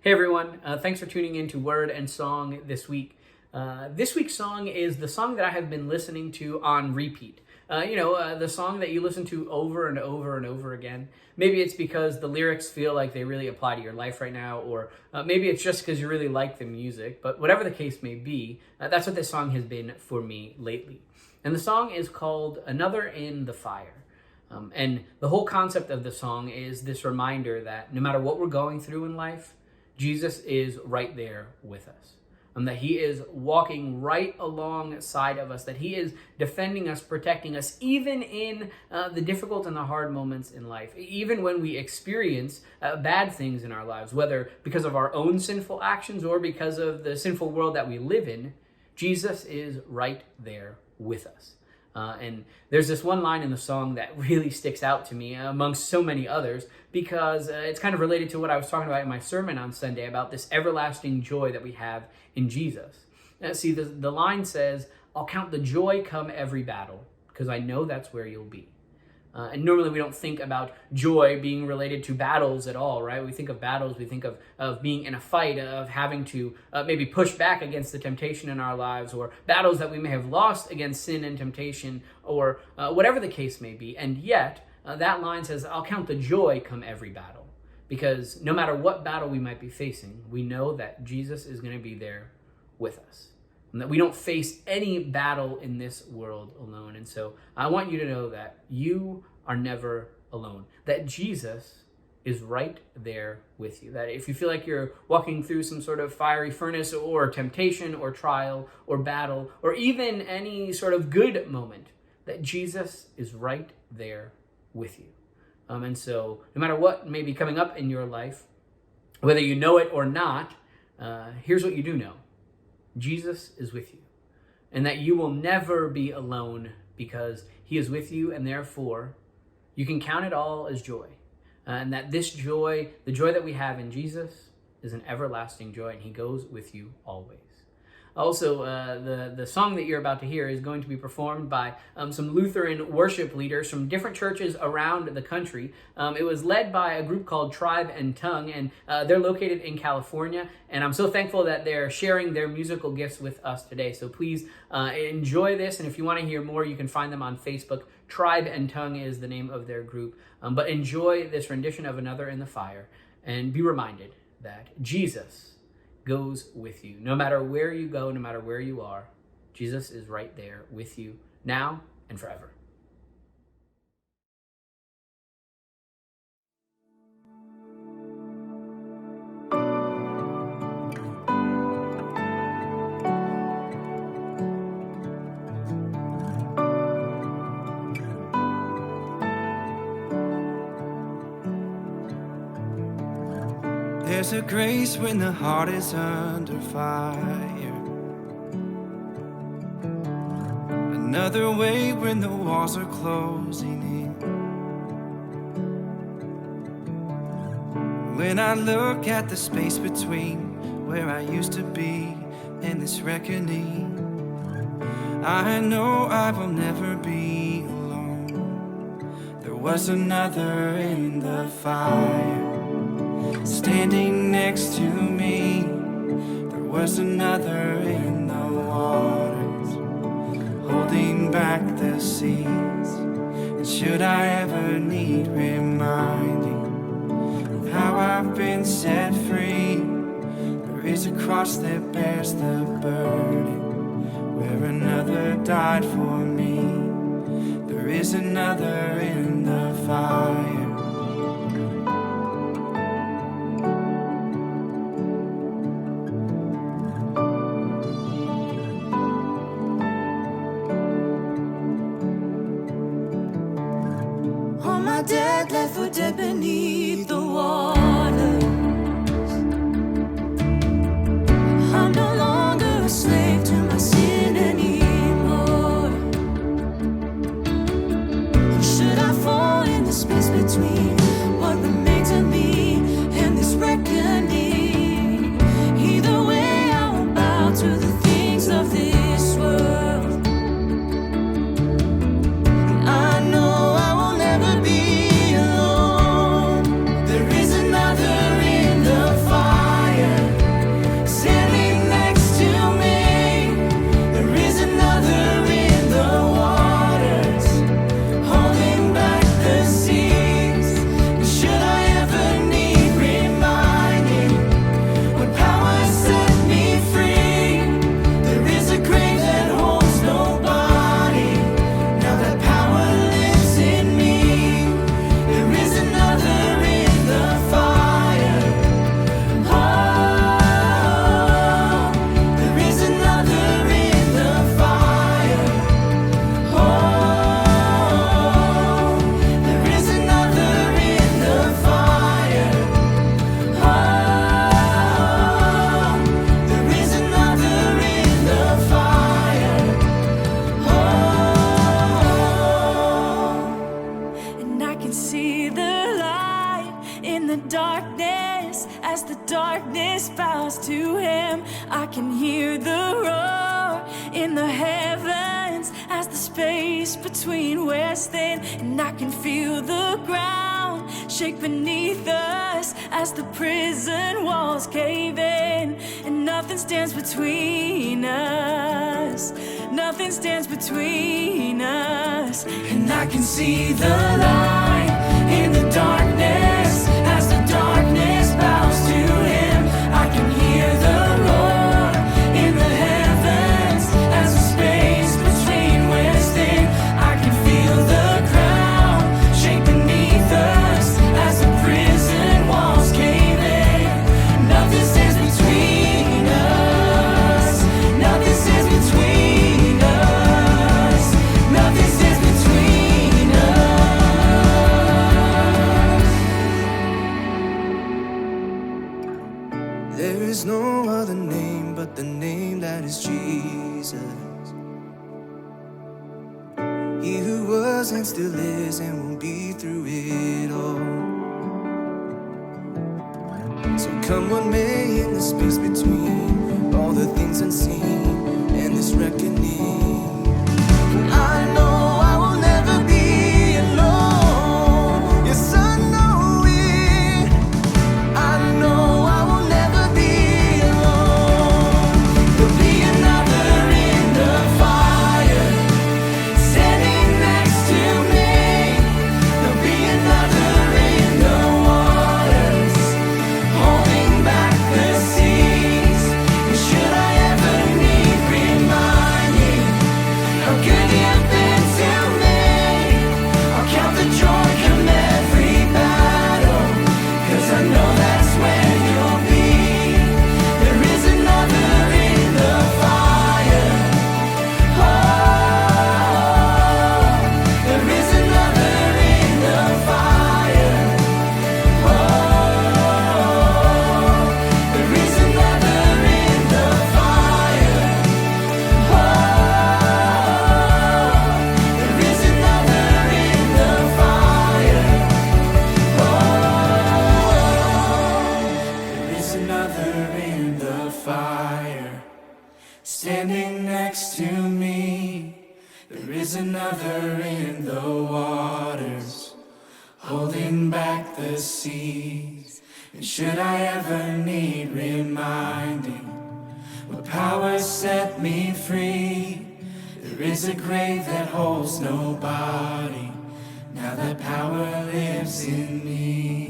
Hey everyone, thanks for tuning in to Word and Song this week. This week's song is the song that I have been listening to on repeat. The song that you listen to over and over and over again. Maybe it's because the lyrics feel like they really apply to your life right now, or maybe it's just because you really like the music. But whatever the case may be, that's what this song has been for me lately. And the song is called Another in the Fire. And the whole concept of the song is this reminder that no matter what we're going through in life, Jesus is right there with us. That he is walking right alongside of us, that he is defending us, protecting us, even in the difficult and the hard moments in life, even when we experience bad things in our lives, whether because of our own sinful actions or because of the sinful world that we live in. Jesus is right there with us. And there's this one line in the song that really sticks out to me amongst so many others because it's kind of related to what I was talking about in my sermon on Sunday about this everlasting joy that we have in Jesus. See, the line says, "I'll count the joy come every battle because I know that's where you'll be." And normally we don't think about joy being related to battles at all, right? We think of battles, we think of being in a fight, of having to maybe push back against the temptation in our lives, or battles that we may have lost against sin and temptation, or whatever the case may be. And yet, that line says, "I'll count the joy come every battle." Because no matter what battle we might be facing, we know that Jesus is going to be there with us. And that we don't face any battle in this world alone. And so I want you to know that you are never alone. That Jesus is right there with you. That if you feel like you're walking through some sort of fiery furnace or temptation or trial or battle or even any sort of good moment, that Jesus is right there with you. And so no matter what may be coming up in your life, whether you know it or not, here's what you do know. Jesus is with you, and that you will never be alone because he is with you, and therefore you can count it all as joy. And that this joy, the joy that we have in Jesus, is an everlasting joy, and he goes with you always. Also, the song that you're about to hear is going to be performed by some Lutheran worship leaders from different churches around the country. It was led by a group called Tribe and Tongue, and they're located in California. And I'm so thankful that they're sharing their musical gifts with us today. So please enjoy this. And if you want to hear more, you can find them on Facebook. Tribe and Tongue is the name of their group. But enjoy this rendition of Another in the Fire, and be reminded that Jesus goes with you. No matter where you go, no matter where you are, Jesus is right there with you now and forever. There's a grace when the heart is under fire, another way when the walls are closing in. When I look at the space between where I used to be and this reckoning, I know I will never be alone. There was another in the fire, standing next to me. There was another in the waters, holding back the seas. And should I ever need reminding of how I've been set free, there is a cross that bears the burden, where another died for me. There is another in the fire. Dead, left for dead beneath the waters. I'm no longer a slave to my sin anymore. Should I fall in the space between what remains of me and this reckoning? Either way, I won't bow to the things of this world. I know I will never be alone. There hear the roar in the heavens as the space between we're staying, and I can feel the ground shake beneath us as the prison walls cave in, and nothing stands between us. Nothing stands between us. And I can see the light in the darkness as the darkness bows to him. I can hear the roar in the heavens as the space between we're staying. I can feel the ground shake beneath us as the prison walls cave in. Nothing stands between us. Nothing stands between us. Nothing stands between us. There is no other name but the name that is Jesus. He who was and still is and will be through it all. So come what may in the space between all the things unseen and this reckoning, I know I will never be alone. Yes, I know it. I know I will never be alone. There'll be another in the fire standing next to me. There'll be another in the waters holding back the seas. And should I ever need reminding how good you've been to me, I'll count the joy come every battle, 'cause I know that's where you'll be. There is another in the fire. Oh, there is another in the fire. Oh, there is another in the fire. Oh, there is another in the fire. Oh, there is another in the fire standing next to me. There is another in the waters holding back the seas. And should I ever need reminding what power set me free, there is a grave that holds nobody. Now that power lives in me.